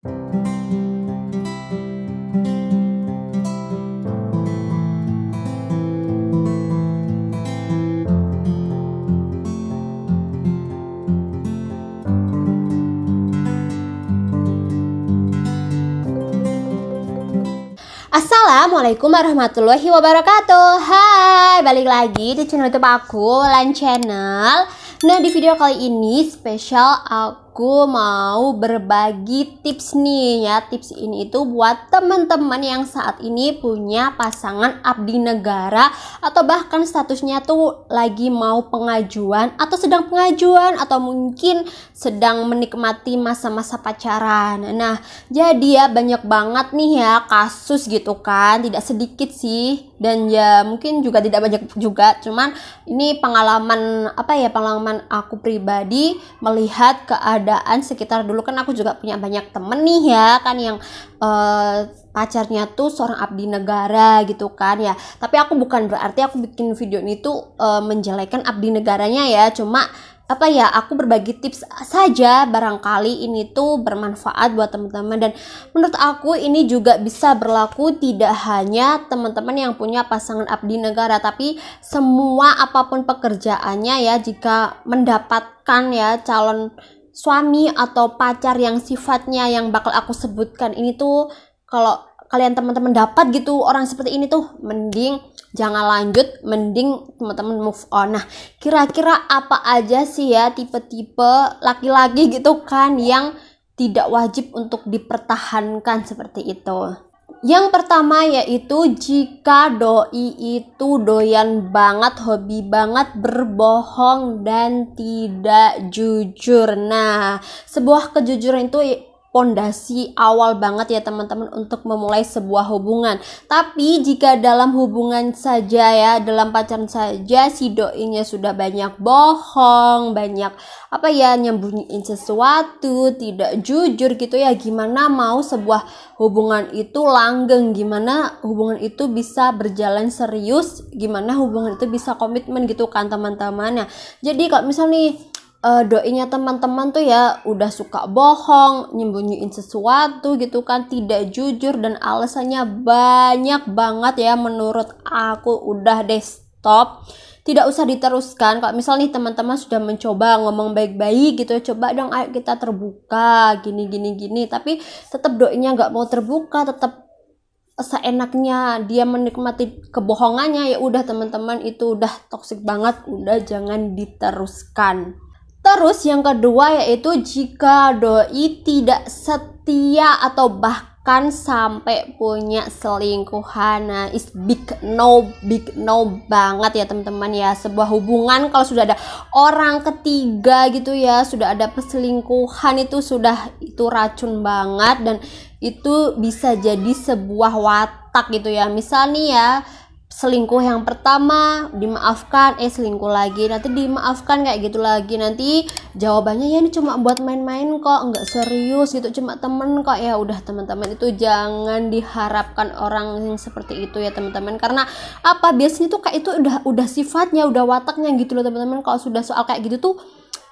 Assalamualaikum warahmatullahi wabarakatuh. Hai, balik lagi di channel YouTube aku, Lan Channel. Nah, di video kali ini spesial aku mau berbagi tips nih ya. Tips ini itu buat teman-teman yang saat ini punya pasangan abdi negara atau bahkan statusnya tuh lagi mau pengajuan atau sedang pengajuan atau mungkin sedang menikmati masa-masa pacaran. Nah, jadi ya banyak banget nih ya kasus gitu kan, tidak sedikit sih, dan ya mungkin juga tidak banyak juga, cuman ini pengalaman pengalaman aku pribadi melihat keadaan sekitar. Dulu kan aku juga punya banyak temen nih ya kan yang pacarnya tuh seorang abdi negara gitu kan ya. Tapi aku bukan berarti aku bikin video ini tuh menjelekan abdi negaranya ya, cuma aku berbagi tips saja, barangkali ini tuh bermanfaat buat teman-teman. Dan menurut aku ini juga bisa berlaku tidak hanya teman-teman yang punya pasangan abdi negara, tapi semua apapun pekerjaannya ya, jika mendapatkan ya calon suami atau pacar yang sifatnya yang bakal aku sebutkan ini tuh, kalau kalian teman-teman dapat gitu orang seperti ini tuh, mending jangan lanjut, mending teman-teman move on. Nah, kira-kira apa aja sih ya tipe-tipe laki-laki gitu kan yang tidak wajib untuk dipertahankan seperti itu? Yang pertama yaitu jika doi itu doyan banget, hobi banget berbohong dan tidak jujur. Nah, sebuah kejujuran itu pondasi awal banget ya teman-teman untuk memulai sebuah hubungan. Tapi jika dalam hubungan saja ya, dalam pacaran saja si doinya sudah banyak bohong, banyak nyembunyiin sesuatu, tidak jujur gitu ya, gimana mau sebuah hubungan itu langgeng, gimana hubungan itu bisa berjalan serius, gimana hubungan itu bisa komitmen gitu kan teman-teman. Nah, jadi kalau misal nih doinya teman-teman tuh ya udah suka bohong, nyembunyiin sesuatu gitu kan, tidak jujur dan alasannya banyak banget ya, menurut aku udah deh stop, tidak usah diteruskan. Kalau misal nih teman-teman sudah mencoba ngomong baik-baik gitu, coba dong ayo kita terbuka gini, tapi tetap doinya nggak mau terbuka, tetap seenaknya dia menikmati kebohongannya, ya udah teman-teman, itu udah toksik banget, udah jangan diteruskan. Terus yang kedua yaitu jika doi tidak setia atau bahkan sampai punya selingkuhan. Nah, is big no banget ya teman-teman ya. Sebuah hubungan kalau sudah ada orang ketiga gitu ya, sudah ada perselingkuhan, itu racun banget, dan itu bisa jadi sebuah watak gitu ya. Misal nih ya, selingkuh yang pertama dimaafkan, selingkuh lagi, nanti dimaafkan kayak gitu lagi, nanti jawabannya ya ini cuma buat main-main kok, nggak serius gitu, cuma temen kok. Ya udah teman-teman, itu jangan diharapkan orang yang seperti itu ya teman-teman, karena biasanya tuh kayak itu udah sifatnya, udah wataknya gitu loh teman-teman. Kalau sudah soal kayak gitu tuh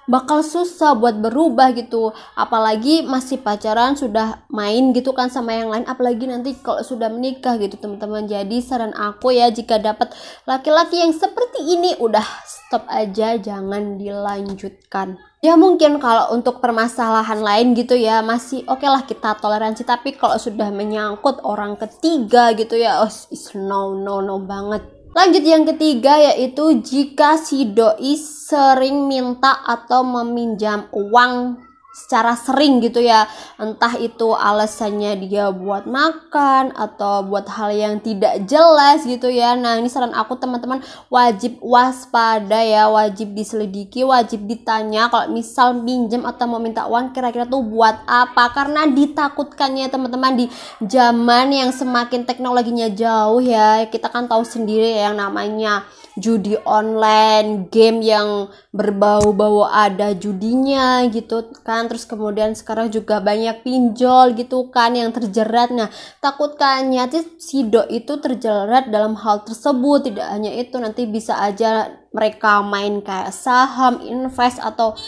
bakal susah buat berubah gitu, apalagi masih pacaran sudah main gitu kan sama yang lain, apalagi nanti kalau sudah menikah gitu teman-teman. Jadi saran aku ya, jika dapat laki-laki yang seperti ini udah stop aja, jangan dilanjutkan. Ya mungkin kalau untuk permasalahan lain gitu ya masih oke lah kita toleransi, tapi kalau sudah menyangkut orang ketiga gitu ya, is no banget. Lanjut yang ketiga yaitu jika si doi sering minta atau meminjam uang secara sering gitu ya, entah itu alasannya dia buat makan atau buat hal yang tidak jelas gitu ya. Nah, ini saran aku teman-teman, wajib waspada ya, wajib diselidiki, wajib ditanya kalau misal minjem atau mau minta uang kira-kira tuh buat apa, karena ditakutkannya teman-teman di zaman yang semakin teknologinya jauh ya, kita kan tahu sendiri yang namanya judi online, game yang berbau-bau ada judinya gitu kan. Terus kemudian sekarang juga banyak pinjol gitu kan yang terjerat. Nah, takutkannya si doi itu terjerat dalam hal tersebut. Tidak hanya itu, nanti bisa aja mereka main kayak saham, invest atau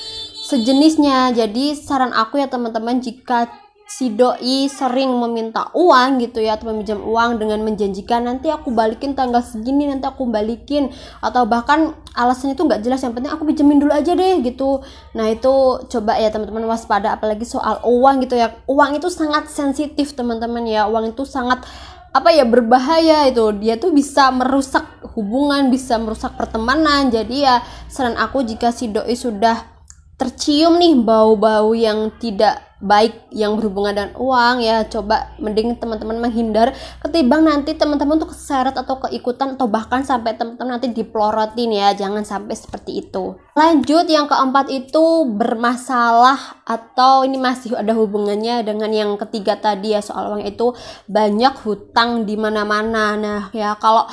sejenisnya. Jadi saran aku ya teman-teman, jika si doi sering meminta uang gitu ya, atau meminjam uang dengan menjanjikan nanti aku balikin tanggal segini, nanti aku balikin, atau bahkan alasannya itu nggak jelas, yang penting aku pinjemin dulu aja deh gitu. Nah itu coba ya teman-teman waspada, apalagi soal uang gitu ya. Uang itu sangat sensitif teman-teman ya, uang itu sangat berbahaya. Itu dia tuh bisa merusak hubungan, bisa merusak pertemanan. Jadi ya saran aku, jika si doi sudah tercium nih bau-bau yang tidak baik yang berhubungan dengan uang ya, coba mending teman-teman menghindar, ketimbang nanti teman-teman tuh keseret atau keikutan, atau bahkan sampai teman-teman nanti diplorotin ya. Jangan sampai seperti itu. Lanjut, yang keempat itu bermasalah, atau ini masih ada hubungannya dengan yang ketiga tadi ya, soal uang itu banyak hutang di mana-mana. Nah ya kalau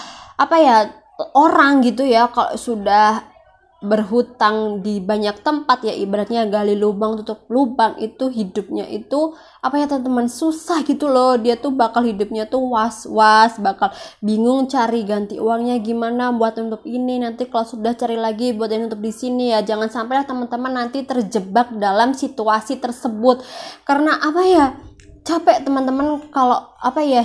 orang gitu ya, kalau sudah berhutang di banyak tempat ya, ibaratnya gali lubang tutup lubang, itu hidupnya itu teman-teman susah gitu loh. Dia tuh bakal hidupnya tuh was-was, bakal bingung cari ganti uangnya gimana buat nutup ini, nanti kalau sudah cari lagi buat yang nutup di sini ya. Jangan sampai teman-teman nanti terjebak dalam situasi tersebut, karena capek teman-teman kalau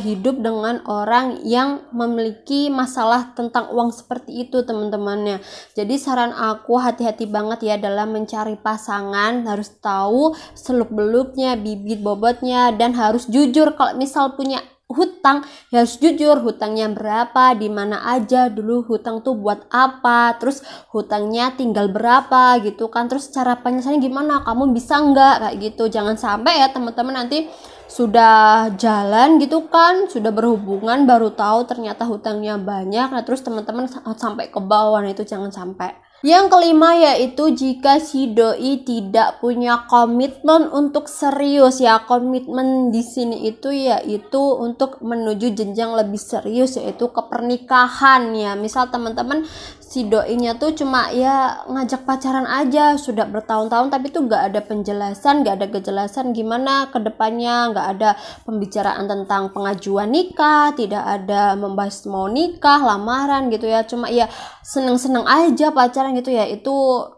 hidup dengan orang yang memiliki masalah tentang uang seperti itu teman-temannya. Jadi saran aku, hati-hati banget ya dalam mencari pasangan, harus tahu seluk-beluknya, bibit bobotnya, dan harus jujur. Kalau misal punya hutang ya harus jujur, hutangnya berapa, di mana aja dulu, hutang tuh buat apa, terus hutangnya tinggal berapa gitu kan, terus cara penyelesaiannya gimana, kamu bisa nggak, kayak gitu. Jangan sampai ya teman-teman nanti sudah jalan gitu kan, sudah berhubungan, baru tahu ternyata hutangnya banyak. Nah terus teman-teman sampai ke bawah. Nah itu jangan sampai. Yang kelima yaitu jika si doi tidak punya komitmen untuk serius ya. Komitmen di sini itu yaitu untuk menuju jenjang lebih serius, yaitu ke pernikahan ya. Misal teman-teman si doinya tuh cuma ya ngajak pacaran aja sudah bertahun-tahun, tapi tuh gak ada penjelasan, gak ada kejelasan gimana ke depannya, gak ada pembicaraan tentang pengajuan nikah, tidak ada membahas mau nikah, lamaran gitu ya. Cuma ya seneng-seneng aja pacaran gitu ya. Itu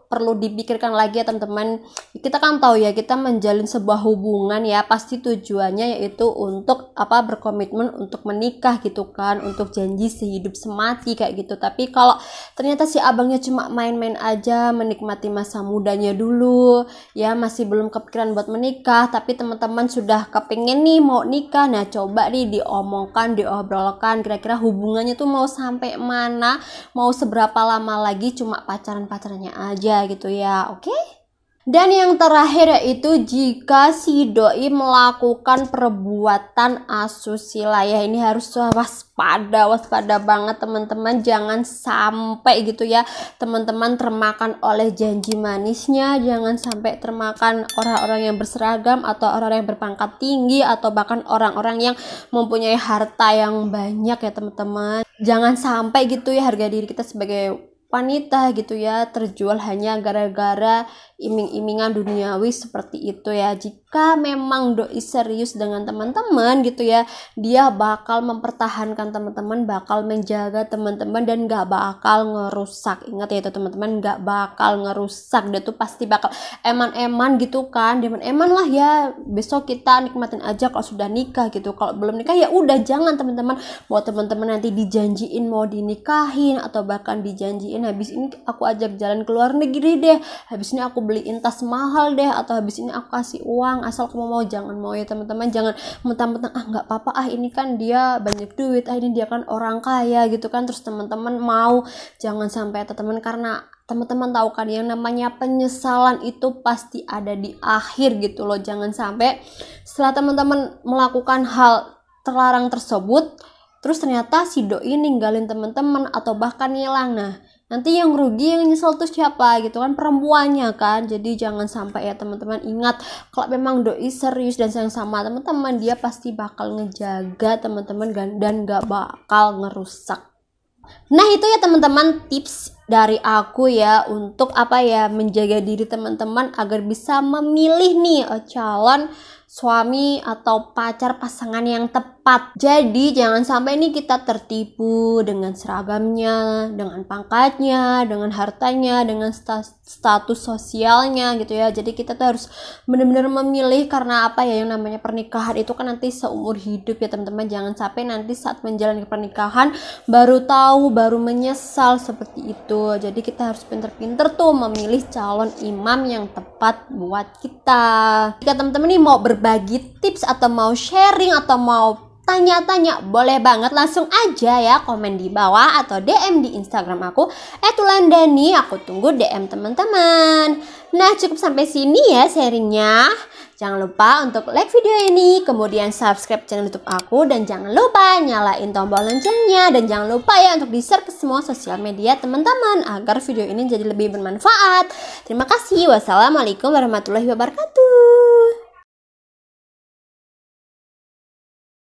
perlu dipikirkan lagi ya teman-teman. Kita kan tahu ya, kita menjalin sebuah hubungan ya pasti tujuannya yaitu untuk berkomitmen untuk menikah gitu kan, untuk janji sehidup semati kayak gitu. Tapi kalau ternyata si abangnya cuma main-main aja, menikmati masa mudanya dulu ya, masih belum kepikiran buat menikah, tapi teman-teman sudah kepingin nih mau nikah. Nah coba nih diomongkan, diobrolkan, kira-kira hubungannya tuh mau sampai mana, mau seberapa lama lagi, cuma pacaran-pacarannya aja gitu ya. Oke? Dan yang terakhir yaitu jika si doi melakukan perbuatan asusila ya, ini harus waspada banget teman-teman. Jangan sampai gitu ya teman-teman termakan oleh janji manisnya, jangan sampai termakan orang-orang yang berseragam, atau orang-orang yang berpangkat tinggi, atau bahkan orang-orang yang mempunyai harta yang banyak ya teman-teman. Jangan sampai gitu ya harga diri kita sebagai wanita gitu ya terjual hanya gara-gara iming-imingan duniawi seperti itu ya. Jika memang doi serius dengan teman-teman gitu ya, dia bakal mempertahankan teman-teman, bakal menjaga teman-teman, dan gak bakal ngerusak. Ingat ya itu teman-teman, gak bakal ngerusak. Dia tuh pasti bakal eman-eman gitu kan, eman-eman lah ya, besok kita nikmatin aja kalau sudah nikah gitu. Kalau belum nikah ya udah jangan teman-teman. Mau teman-teman nanti dijanjiin mau dinikahin, atau bahkan dijanjiin habis ini aku ajak jalan ke luar negeri deh, habis ini aku beliin tas mahal deh, atau habis ini aku kasih uang, asal kamu mau. Jangan mau ya teman-teman. Jangan mentang-mentang nggak apa-apa, ini kan dia banyak duit, ini dia kan orang kaya gitu kan, terus teman-teman mau. Jangan sampai teman-teman, karena teman-teman tahu kan yang namanya penyesalan itu pasti ada di akhir gitu loh. Jangan sampai setelah teman-teman melakukan hal terlarang tersebut, terus ternyata si doi ninggalin teman-teman atau bahkan hilang. Nah nanti yang rugi, yang nyesel tuh siapa gitu kan, perempuannya kan. Jadi jangan sampai ya teman-teman. Ingat, kalau memang doi serius dan sayang sama teman-teman, dia pasti bakal ngejaga teman-teman dan gak bakal ngerusak. Nah itu ya teman-teman tips dari aku ya untuk menjaga diri teman-teman agar bisa memilih nih calon suami atau pacar pasangan yang tepat. Jadi jangan sampai nih kita tertipu dengan seragamnya, dengan pangkatnya, dengan hartanya, dengan status sosialnya gitu ya. Jadi kita tuh harus benar-benar memilih, karena apa ya, yang namanya pernikahan itu kan nanti seumur hidup ya teman-teman. Jangan sampai nanti saat menjalani pernikahan baru tahu, baru menyesal seperti itu. Jadi kita harus pinter-pinter tuh memilih calon imam yang tepat buat kita. Jika teman-teman nih mau berbagi tips atau mau sharing atau mau tanya-tanya, boleh banget langsung aja ya komen di bawah atau DM di Instagram aku @wulandani. Aku tunggu DM teman-teman. Nah, cukup sampai sini ya sharingnya. Jangan lupa untuk like video ini, kemudian subscribe channel YouTube aku, dan jangan lupa nyalain tombol loncengnya, dan jangan lupa ya untuk di-share ke semua sosial media teman-teman agar video ini jadi lebih bermanfaat. Terima kasih. Wassalamualaikum warahmatullahi wabarakatuh.